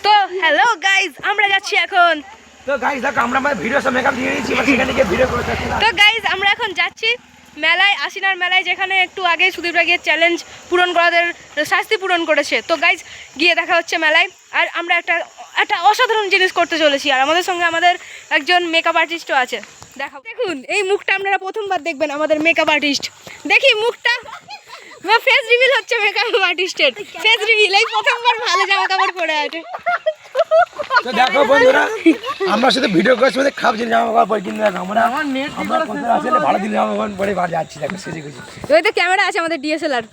তো hello guys, আমরা যাচ্ছি এখন। তো গাইস দেখো আমরা আমাদের ভিডিও সব মেকআপ দিয়ে নিয়েছি, সেখানে গিয়ে ভিডিও করতে যাচ্ছি। তো গাইস আমরা এখন যাচ্ছি মেলায়, আশিনার মেলায়, যেখানে একটু আগে সুদীপরা গিয়ে চ্যালেঞ্জ পূরণ করাদের শাস্তি পূরণ করেছে। তো গাইস গিয়ে দেখা হচ্ছে মেলায়। আর আমরা একটা অসাধারণ জিনিস করতে চলেছি, আর আমাদের সঙ্গে আমাদের একজন মেকআপ আর্টিস্টও আছে। দেখুন এই মুখটা আপনারা প্রথমবার দেখবেন আমাদের মেকআপ আর্টিস্ট। দেখি মুখটা, ফেস রিভিল হচ্ছে মেকআপ আর্টিস্টের। ফেস রিভিল, এই প্রথমবার ভালো জামা কাপড় পরে আছে। তো দেখো বন্ধুরা, আমরা সাথে ভিডিও করছি, আমাদের খারাপ জিনিস জামা কাপড় পরে কিন্তু দেখো আমরা কোথায় আসলে ভালো দিন জামা কাপড় পরে বাড়ি যাচ্ছি। দেখো সেজে গেছি, ওই তো ক্যামেরা আছে আমাদের ডিএসএলআর।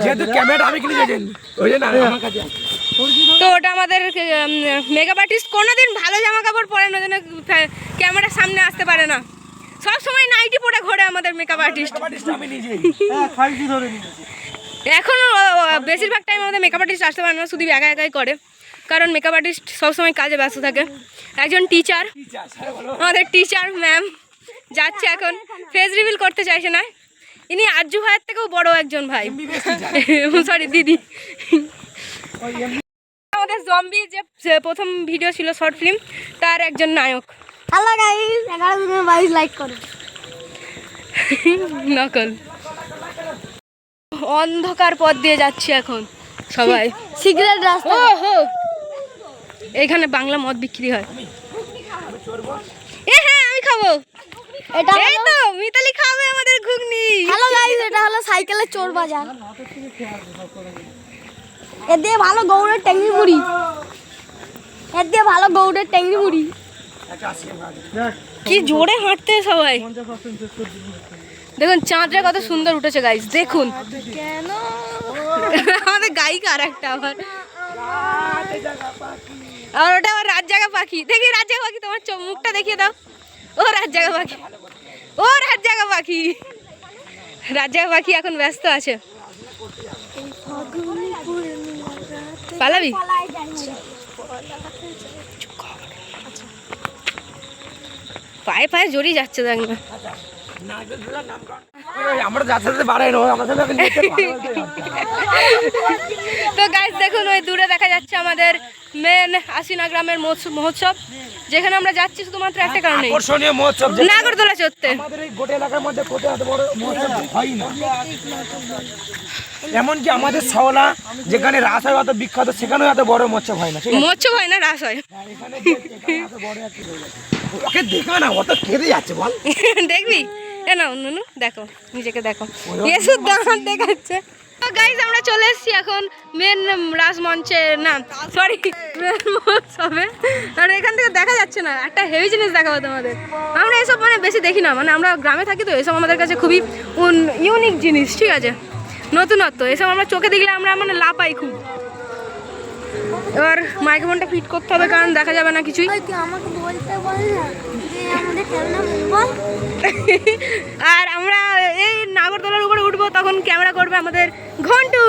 যেহেতু ক্যামেরা আমি কিনে যাচ্ছি ওই জন্য আমার কাছে। তো ওটা আমাদের মেকআপ আর্টিস্ট কোনোদিন ভালো জামা কাপড় পরে না, যেন ক্যামেরার সামনে আসতে পারে না। সব সময় নাইটি পরে ঘোরে আমাদের মেকআপ আর্টিস্ট। আমি নিজেই এখন বেশিরভাগ টাইম আমাদের মেকআপ আর্টিস্ট আসতে পারে না, শুধু একা একাই করে, কারণ মেকআপ আর্টিস্ট সবসময় কাজে ব্যস্ত থাকে। একজন টিচার, আমাদের টিচার ম্যাম যাচ্ছে এখন, ফেস রিভিল করতে চাইছে না। ইনি আরজু ভাইয়ের থেকেও বড় একজন ভাই, সরি দিদি। আমাদের জম্বি যে প্রথম ভিডিও ছিল শর্ট ফিল্ম, তার একজন নায়ক। হ্যালো গাইস, 1122 লাইক করো। নকল। অন্ধকার পথ দিয়ে যাচ্ছি এখন সবাই, সিগারেট রাস্তা। ও হো, এখানে বাংলা মদ বিক্রি হয়। হ্যাঁ আমি খাবো। এটা এই তো মিতালি খাবে আমাদের ঘুগনি। হ্যালো গাইস, এটা হলো সাইকেলের চোর বাজার। এর দিয়ে ভালো গৌড়ের ট্যাংরি মুড়ি, এর দিয়ে ভালো গৌড়ের ট্যাংরি মুড়ি। কি জোরে হাঁটতে সবাই। দেখুন চাঁদটা কত সুন্দর উঠেছে গাইস, দেখুন। কেন আমাদের গায়িকা আর একটা আবার, আর ওটা আবার রাত জাগা পাখি। দেখি রাত জাগা পাখি, তোমার মুখটা দেখিয়ে দাও। ও রাত জাগা পাখি, ও রাত জাগা পাখি। রাত জাগা পাখি এখন ব্যস্ত আছে। পালাবি? পায়ে পায়ে জড়িয়ে যাচ্ছে, দেখ না। আমরা যার সাথে বাড়াই না, আমরা তো গাইস দেখুন ওই দূরে দেখা যাচ্ছে আমাদের মেন আশিনা গ্রামের মহোৎসব, যেখানে আমরা যাচ্ছি শুধুমাত্র একটা কারণে, আকর্ষণীয় মহোৎসব নাগরদোলা চড়তে। আমাদের এই গোটা এলাকার মধ্যে কোথাও এত বড় মহোৎসব হয় না। এমনকি আমাদের শাওলা যেখানে রাস হয় অত বিখ্যাত, সেখানেও এত বড় মহোৎসব হয় না। মহোৎসব হয় না, রাস হয়। ওকে দেখা না, অত কেটে যাচ্ছে বল। দেখবি না অন্য, দেখো নিজেকে দেখো, এসব দাঁত দেখাচ্ছে। তো গাইস আমরা চলে এসেছি এখন মেন রাজমঞ্চে, না সরি মেন মহোৎসবে। আর এখান থেকে দেখা যাচ্ছে না, একটা হেভি জিনিস দেখাবো তোমাদের। আমরা এসব মানে বেশি দেখি না, মানে আমরা গ্রামে থাকি তো, এসব আমাদের কাছে খুবই ইউনিক জিনিস, ঠিক আছে, নতুনত্ব। এসব আমরা চোখে দেখলে আমরা মানে লাপাই খুব। এবার মাইক্রোফোনটা ফিট করতে হবে, কারণ দেখা যাবে না কিছুই। আমাকে বলতে বল না যে আমাদের খেলনা বল। আর আমরা এই নাগরদোলার উপরে উঠবো, তখন ক্যামেরা করবে আমাদের ঘন্টু।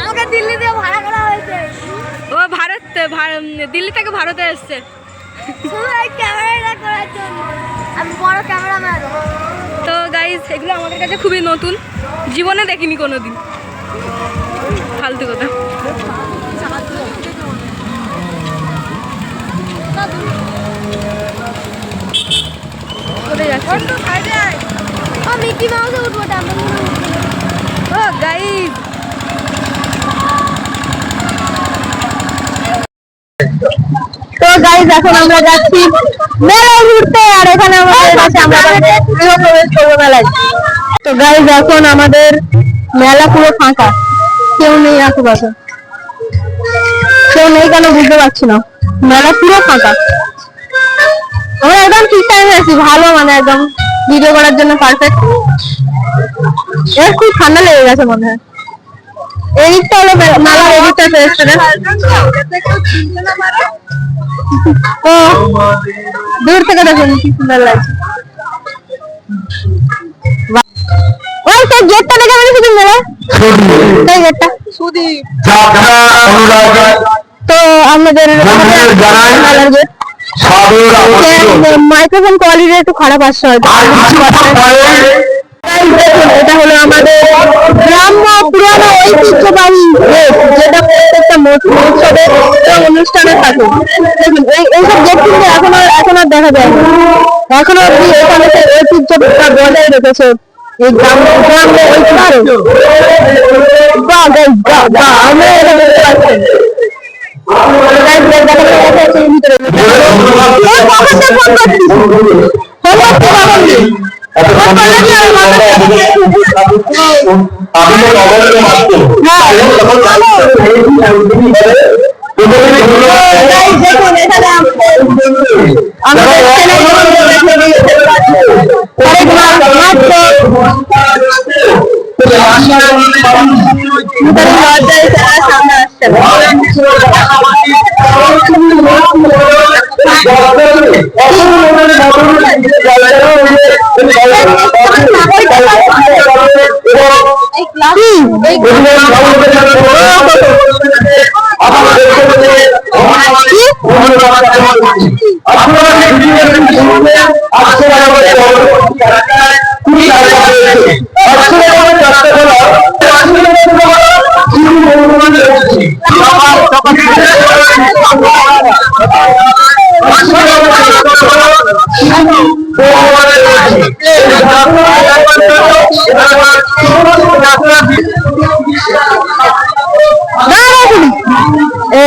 আমাকে দিল্লি দিয়ে ভাড়া করা হয়েছে। ও দিল্লি থেকে ভারতে এসছে ক্যামেরাটা করার জন্য। আমি বড় ক্যামেরাম্যান। তো গাইস এগুলো আমাদের কাছে খুবই নতুন, জীবনে দেখিনি কোনোদিন। ফালতু কথা। মিকি মাউসে উঠবো। ও গাইস তো গাইস এখন আমরা যাচ্ছি মেলা ঘুরতে, আর এখানে আমাদের কাছে আমরা গৃহপ্রবেশ করবো মেলায়। তো গাইস এখন আমাদের মেলা পুরো ফাঁকা, কেউ নেই আশেপাশে, কেউ নেই কেন বুঝতে পারছি না, মেলা পুরো ফাঁকা। আমরা একদম ঠিক টাইমে আছি, ভালো মানে একদম ভিডিও করার জন্য পারফেক্ট। এর খুব ঠান্ডা লেগে গেছে মনে হয়। এদিকটা হলো মেলার এদিকটা রেস্টুরেন্ট। ও দূর থেকে দেখুন কি সুন্দর লাগছে। ওই সেই গেটটা দেখে মানে শুধু মেলা, সেই গেটটা তো আমাদের মেলার গেট। মাইক্রোফোন কোয়ালিটি একটু খারাপ আসছে হয়তো। দেখুন এটা হলো আমাদের গ্রাম্য পুরানো ঐতিহ্যবাহী ড্রেস, যেটা প্রত্যেকটা মহোৎসবে এবং অনুষ্ঠানে থাকে। দেখুন এইসব ড্রেস কিন্তু এখন আর দেখা যায় না, এখনো অব্দি এখানে সেই ঐতিহ্যটা বজায় রেখেছে এই গ্রাম্য ঐতিহ্য। বাহ গাইস, বাহ বাহ, আমরা এটা দেখতে পাচ্ছি।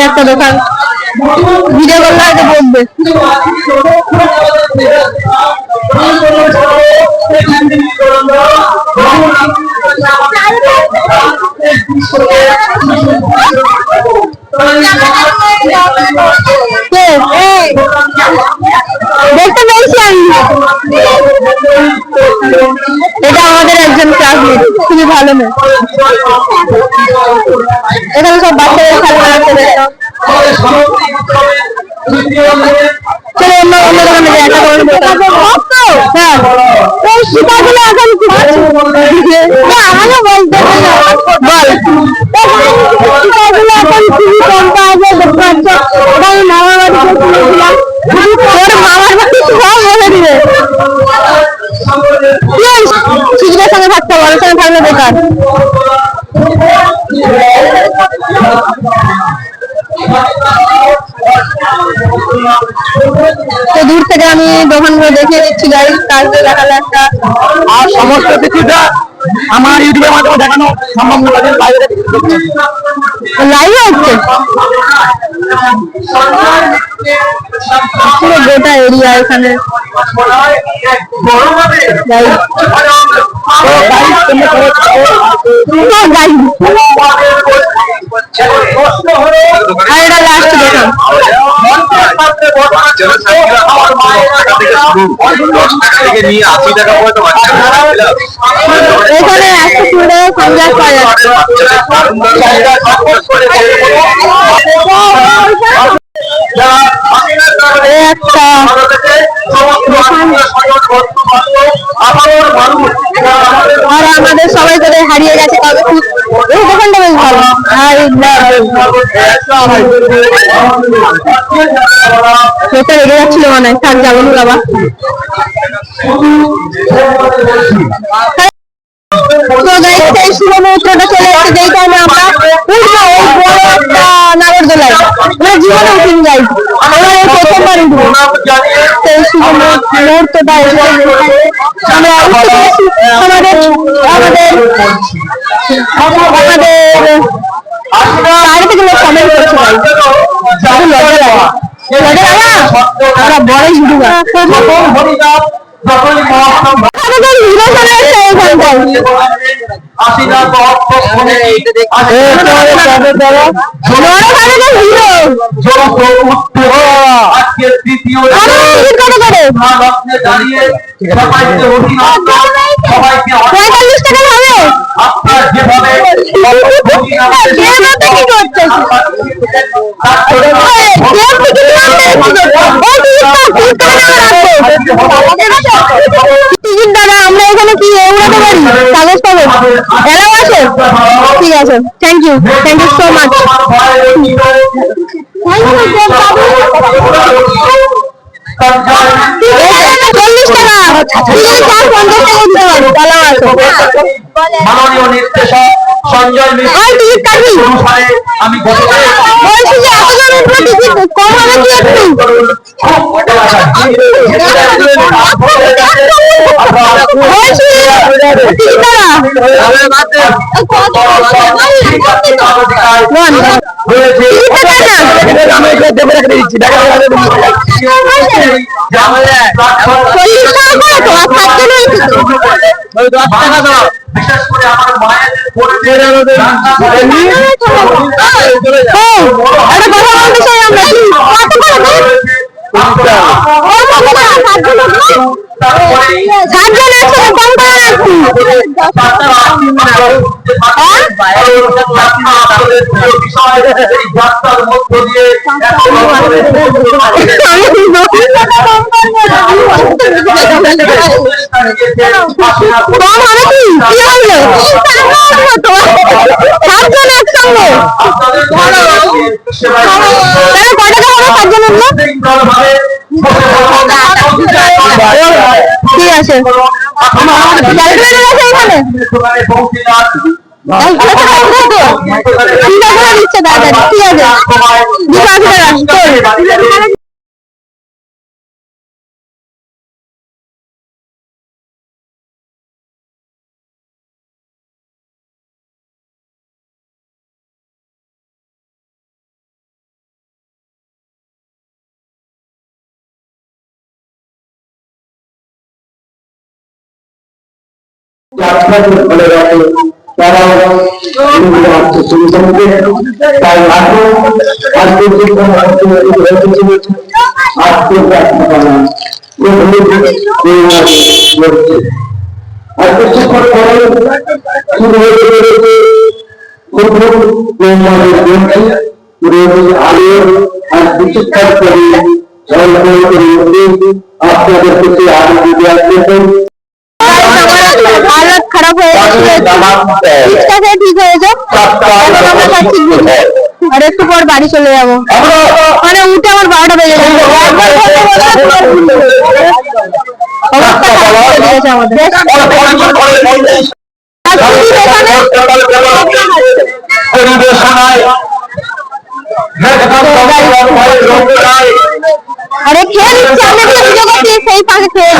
একটা দোকান ভিডিও করলে আগে বলবে। দেখতে পেয়েছি আমি, এটা আমাদের একজন ক্লাসমেট, খুবই ভালো মেয়ে। এখানে সব বাচ্চাদের খেলনা রাখতে দেখো। চলো অন্য দোকানে যাই, একটা করে হ্যাঁ এই সীতাগুলো এখন আমাকে বলতে বল সীতাগুলো এখন খুবই কম পাওয়া যায়, দেখতে পাচ্ছ। ওটা আমি মামার বাড়িতে কিনেছিলাম, তোর মামার বাড়ি সব বলে দিবে। শিশুদের সঙ্গে থাকতে হবে, ওর সঙ্গে থাকলে বেকার। তো দূর থেকে আমি দোকানগুলো দেখিয়ে দিচ্ছি গাইস, তারপরে দেখালে একটা আর সমস্ত কিছুটা আমার ইউটিউবের মাধ্যমে দেখানো সম্ভব নয়, লাইভ হচ্ছে পুরো গোটা এরিয়া এখানে। আর এটা লাস্ট দোকান, এখানে 100 টাকা সানগ্লাস পাওয়া যাচ্ছে। আর আমাদের সবাই করে হারিয়ে গেছে, তবে এই দোকানটা বেশ ভালো। ভেতরে রেগে যাচ্ছিল মনে হয়, থাক যাবো না বাবা। এই শুভ মুহূর্তটা চলে এসেছে, যেই টাইমে আমরা উঠবো এই বড় একটা নাগরদোলায়, আমরা জীবনে উঠিনি যাই, আমরা এই প্রথমবার উঠবো। সেই শুভ মুহূর্তটা আমরা উঠতে পেরেছি। আমাদের বাইরে থেকে লোক কমেন্ট করছে, ভাই লজ্জা লাগে, আমরা বড় ইউটিউবার। দাদা আমরা এখানে কি উড়াতে পারি, কাগজ পাবো, এলাও আছে? ঠিক আছে, থ্যাংক ইউ সো মাচ। 40 টাকা 50 টাকা দিতে পারি, মাননীয় নির্দেশক সঞ্জয় মিশ্র টিকিট কাটবি অনুসারে আমি গতকাল বলছি যে এতজনের উপর টিকিট কম হবে কি একটু বলছি টিকিট আমি এগুলো দেবো রেখে দিচ্ছি দেখা যাবে 40 টাকা করে তো আর 7 জন হয়েছে বিশেষ করে আমার মায়ের একটা কথা বলতে চাই আমরা কি কত করে সাতজন একসাথে কম করে রাখছি কম হবে কি কি হলো সাতজন একসঙ্গে তাহলে কয় টাকা হবে সাতজন উঠলো ঠিক আছে ক্যালকুলেটর আছে এখানে দিচ্ছে তাড়াতাড়ি ঠিক আছে 280 টাকা বলে রাখে তারা তাই আজকে আপনাদের প্রতি আগে हालत खराब हो ठीक হয়েছে এখন আমরা খাচ্ছি আর একটু পর বাড়ি চলে যাবো মানে উঠে আমার 12টা বেজে গেছে অবস্থা খারাপ হয়ে গেছে আরে খেয়ে নিচ্ছে আমরা ভিডিও করছি সেই পাশে খেয়ে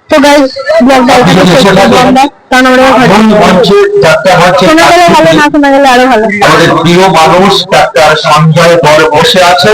তো গাইস ব্লগটা এখানে শেষ করবো আমরা কারণ আমরা শোনা গেলে ভালো না শোনা গেলে আরো ভালো আমাদের প্রিয় মানুষ ডাক্তার সঞ্জয় বসে আছে